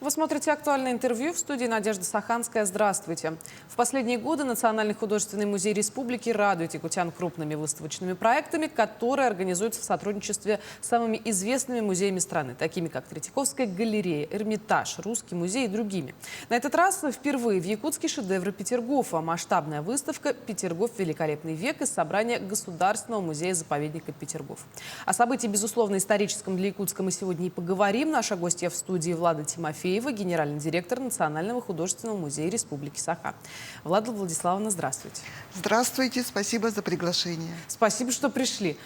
Вы смотрите «Актуальное интервью», в студии Надежда Саханская. Здравствуйте. В последние годы Национальный художественный музей республики радует якутян крупными выставочными проектами, которые организуются в сотрудничестве с самыми известными музеями страны, такими как Третьяковская галерея, Эрмитаж, Русский музей и другими. На этот раз впервые в Якутске шедевры Петергофа. Масштабная выставка «Петергоф. Великолепный век» из собрания Государственного музея-заповедника Петергоф. О событии, безусловно, историческом для Якутска мы сегодня и поговорим. Наша гостья в студии Влада Тимофеева, генеральный директор Национального художественного музея Республики Саха. Влада Владиславовна, здравствуйте. Здравствуйте, спасибо за приглашение. Спасибо, что пришли.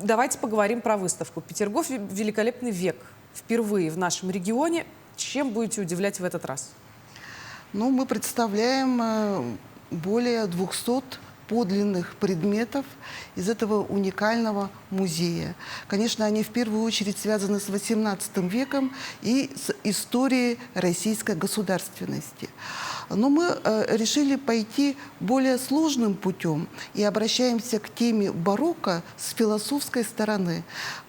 Давайте поговорим про выставку. Петергоф. Великолепный век. Впервые в нашем регионе. Чем будете удивлять в этот раз? Ну, мы представляем более 200 подлинных предметов из этого уникального музея. Конечно, они в первую очередь связаны с XVIII веком и с историей российской государственности. Но мы решили пойти более сложным путем и обращаемся к теме барокко с философской стороны.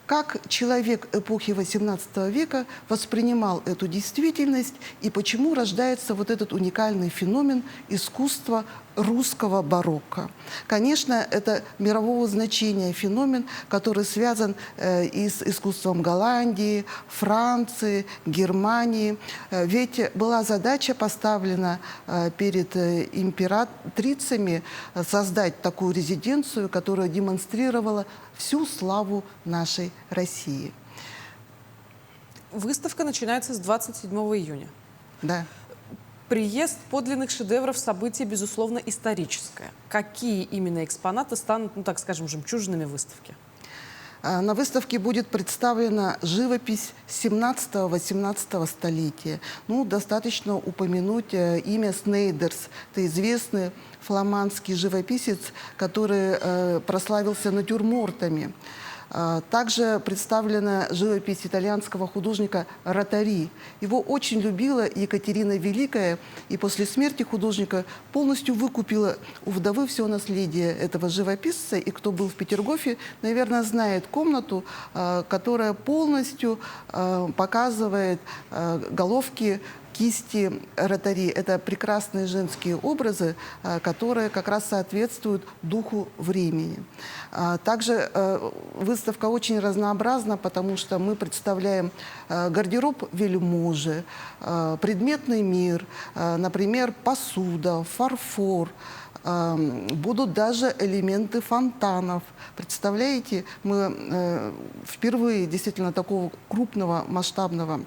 Как человек эпохи XVIII века воспринимал эту действительность и почему рождается вот этот уникальный феномен искусства русского барокко. Конечно, это мирового значения феномен, который связан и с искусством Голландии, Франции, Германии. Ведь была задача поставлена перед императрицами создать такую резиденцию, которая демонстрировала всю славу нашей России. Выставка начинается с 27 июня. Да. Приезд подлинных шедевров — событие, безусловно, историческое. Какие именно экспонаты станут, ну так скажем, жемчужинами выставки? На выставке будет представлена живопись 17-18 столетия. Ну, достаточно упомянуть имя Снейдерс. Это известный фламандский живописец, который прославился натюрмортами. Также представлена живопись итальянского художника Ротари. Его очень любила Екатерина Великая, и после смерти художника полностью выкупила у вдовы все наследие этого живописца. И кто был в Петергофе, наверное, знает комнату, которая полностью показывает головки кисти Ротари. Это прекрасные женские образы, которые как раз соответствуют духу времени. Также выставка очень разнообразна, потому что мы представляем гардероб вельможи, предметный мир, например, посуда, фарфор. Будут даже элементы фонтанов. Представляете, мы впервые действительно такого крупного масштабного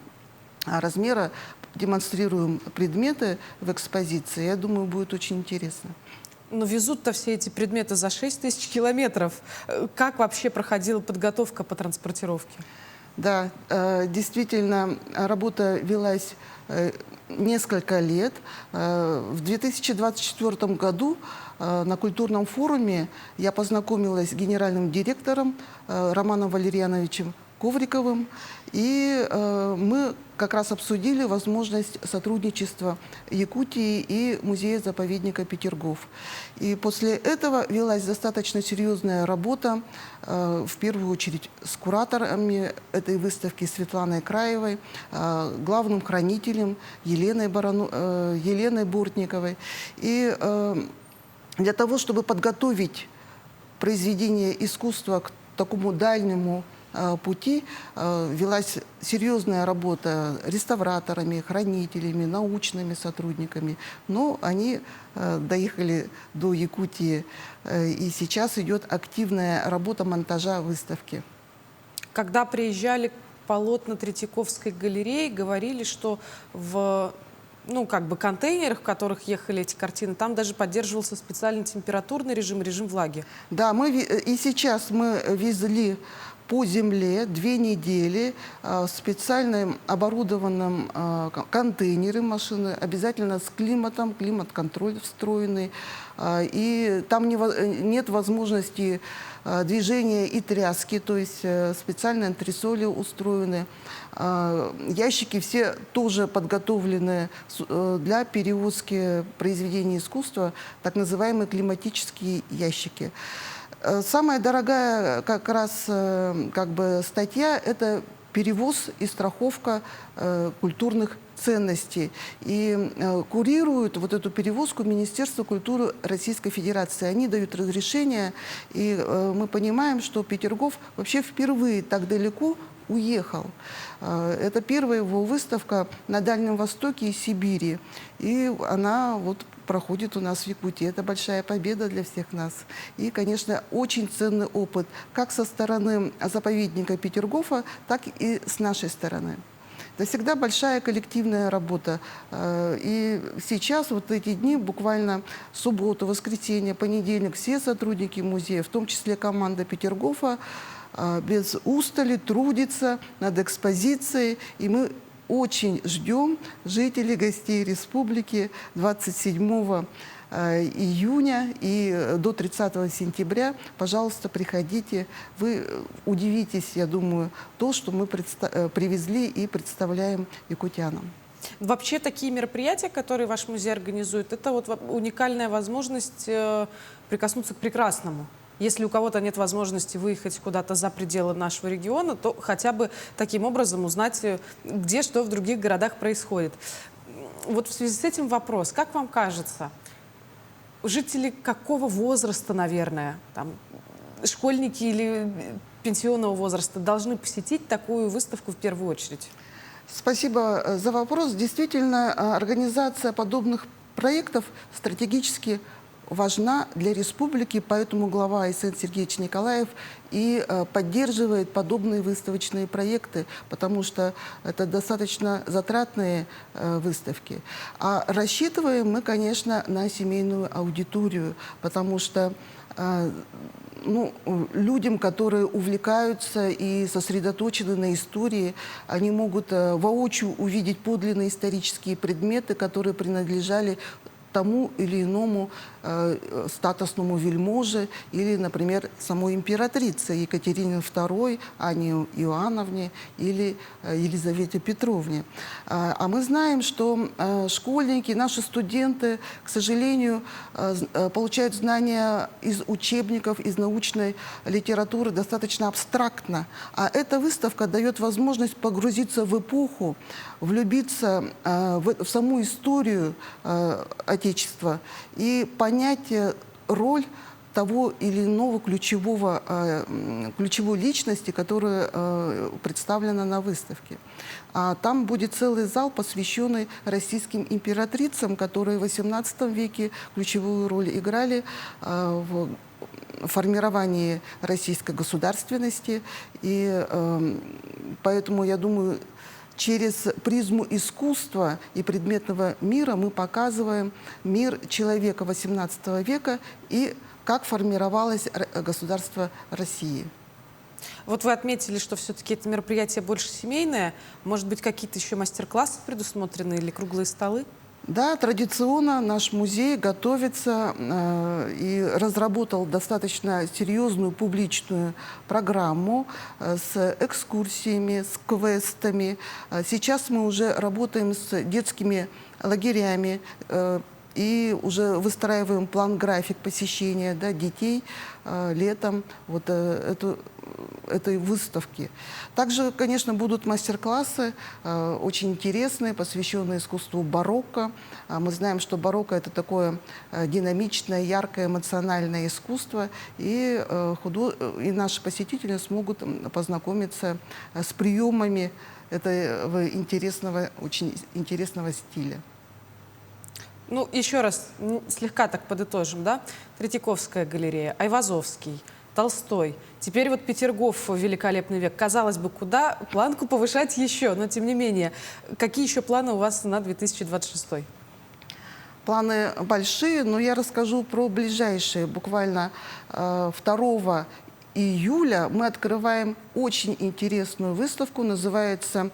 размера демонстрируем предметы в экспозиции. Я думаю, будет очень интересно. Но везут-то все эти предметы за 6000 километров. Как вообще проходила подготовка по транспортировке? Да, действительно, работа велась несколько лет. В 2024 году на культурном форуме я познакомилась с генеральным директором Романом Валерьяновичем Ковриковым, и мы как раз обсудили возможность сотрудничества Якутии и музея-заповедника Петергоф. И после этого велась достаточно серьезная работа, в первую очередь с кураторами этой выставки Светланой Краевой, главным хранителем Еленой Бортниковой. И для того, чтобы подготовить произведение искусства к такому дальнему пути, велась серьезная работа реставраторами, хранителями, научными сотрудниками. Но они доехали до Якутии, и сейчас идет активная работа монтажа выставки. Когда приезжали полотна Третьяковской галереи, говорили, что в контейнерах, в которых ехали эти картины, там даже поддерживался специальный температурный режим, режим влаги. Да, и сейчас мы везли по земле 2 недели в специальном оборудованном контейнере машины, обязательно с климатом, климат-контроль встроенный. И там нет возможности движения и тряски, то есть специальные антресоли устроены. Ящики все тоже подготовлены для перевозки произведений искусства, так называемые климатические ящики. Самая дорогая как раз статья – это перевоз и страховка культурных ценностей. И курирует вот эту перевозку Министерство культуры Российской Федерации. Они дают разрешение, и мы понимаем, что Петергоф вообще впервые так далеко уехал. Это первая его выставка на Дальнем Востоке и Сибири. И она вот проходит у нас в Якутии. Это большая победа для всех нас. И, конечно, очень ценный опыт как со стороны заповедника Петергофа, так и с нашей стороны. Это всегда большая коллективная работа. И сейчас, вот эти дни, буквально субботу, воскресенье, понедельник, все сотрудники музея, в том числе команда Петергофа, без устали трудится над экспозицией. И мы очень ждем жителей, гостей республики 27 июня и до 30 сентября. Пожалуйста, приходите. Вы удивитесь, я думаю, то, что мы привезли и представляем якутянам. Вообще такие мероприятия, которые ваш музей организует, это вот уникальная возможность прикоснуться к прекрасному. Если у кого-то нет возможности выехать куда-то за пределы нашего региона, то хотя бы таким образом узнать, где что в других городах происходит. Вот в связи с этим вопрос. Как вам кажется, жители какого возраста, наверное, там, школьники или пенсионного возраста должны посетить такую выставку в первую очередь? Спасибо за вопрос. Действительно, организация подобных проектов стратегически важна для республики, поэтому глава Айсен Сергеевич Николаев и поддерживает подобные выставочные проекты, потому что это достаточно затратные выставки. А рассчитываем мы, конечно, на семейную аудиторию, потому что людям, которые увлекаются и сосредоточены на истории, они могут воочию увидеть подлинные исторические предметы, которые принадлежали тому или иному статусному вельможе или, например, самой императрице Екатерине II, Анне Иоанновне или Елизавете Петровне. А мы знаем, что школьники, наши студенты, к сожалению, получают знания из учебников, из научной литературы достаточно абстрактно. А эта выставка дает возможность погрузиться в эпоху, влюбиться в саму историю Отечества и понять роль того или иного ключевой личности, которая представлена на выставке. А там будет целый зал, посвященный российским императрицам, которые в XVIII веке ключевую роль играли в формировании российской государственности. И поэтому, я думаю, через призму искусства и предметного мира мы показываем мир человека XVIII века и как формировалось государство России. Вот вы отметили, что все-таки это мероприятие больше семейное. Может быть, какие-то еще мастер-классы предусмотрены или круглые столы? Да, традиционно наш музей готовится и разработал достаточно серьезную публичную программу с экскурсиями, с квестами. Сейчас мы уже работаем с детскими лагерями и уже выстраиваем план-график посещения детей летом этой выставки. Также, конечно, будут мастер-классы очень интересные, посвященные искусству барокко. Мы знаем, что барокко — это такое динамичное, яркое, эмоциональное искусство, и наши посетители смогут познакомиться с приемами этого интересного, очень интересного стиля. Ну, еще раз, слегка так подытожим, да? Третьяковская галерея, Айвазовский, Толстой. Теперь вот Петергоф, великолепный век. Казалось бы, куда планку повышать еще? Но, тем не менее, какие еще планы у вас на 2026? Планы большие, но я расскажу про ближайшие. Буквально 2 июля мы открываем очень интересную выставку, называется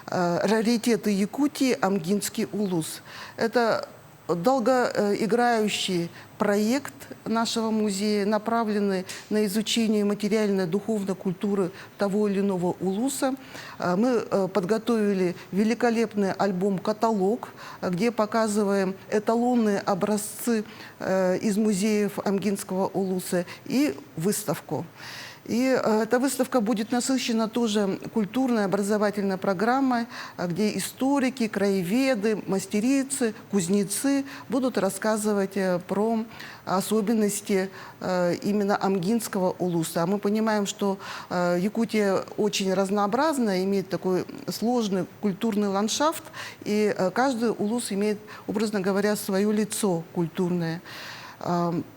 «Раритеты Якутии. Амгинский улус». Это долгоиграющий проект нашего музея, направленный на изучение материальной духовной культуры того или иного улуса. Мы подготовили великолепный альбом-каталог, где показываем эталонные образцы из музеев Амгинского улуса и выставку. И эта выставка будет насыщена тоже культурной, образовательной программой, где историки, краеведы, мастерицы, кузнецы будут рассказывать про особенности именно Амгинского улуса. А мы понимаем, что Якутия очень разнообразна, имеет такой сложный культурный ландшафт, и каждый улус имеет, образно говоря, свое лицо культурное.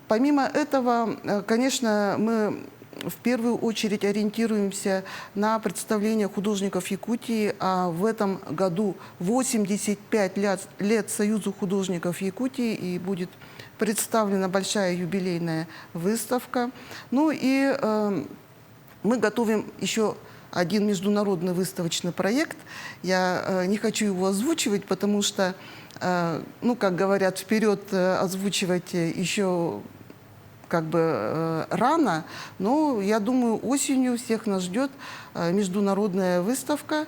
Помимо этого, конечно, мы в первую очередь ориентируемся на представление художников Якутии. А в этом году 85 лет Союзу художников Якутии, и будет представлена большая юбилейная выставка. Ну и мы готовим еще один международный выставочный проект. Я не хочу его озвучивать, потому что, ну, как говорят, вперед озвучивать еще как бы рано, но я думаю, осенью всех нас ждет международная выставка.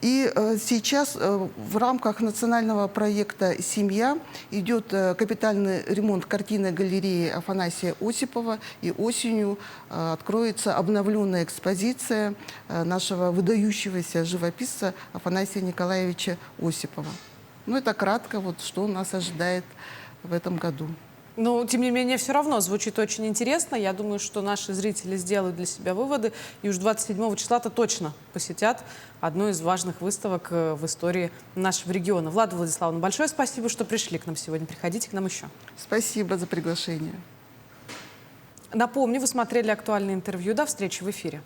И сейчас в рамках национального проекта «Семья» идет капитальный ремонт картинной галереи Афанасия Осипова, и осенью откроется обновленная экспозиция нашего выдающегося живописца Афанасия Николаевича Осипова. Ну, это кратко, вот, что нас ожидает в этом году. Но, тем не менее, все равно звучит очень интересно. Я думаю, что наши зрители сделают для себя выводы. И уж 27 числа-то точно посетят одну из важных выставок в истории нашего региона. Влада Владиславовна, большое спасибо, что пришли к нам сегодня. Приходите к нам еще. Спасибо за приглашение. Напомню, вы смотрели актуальное интервью. До встречи в эфире.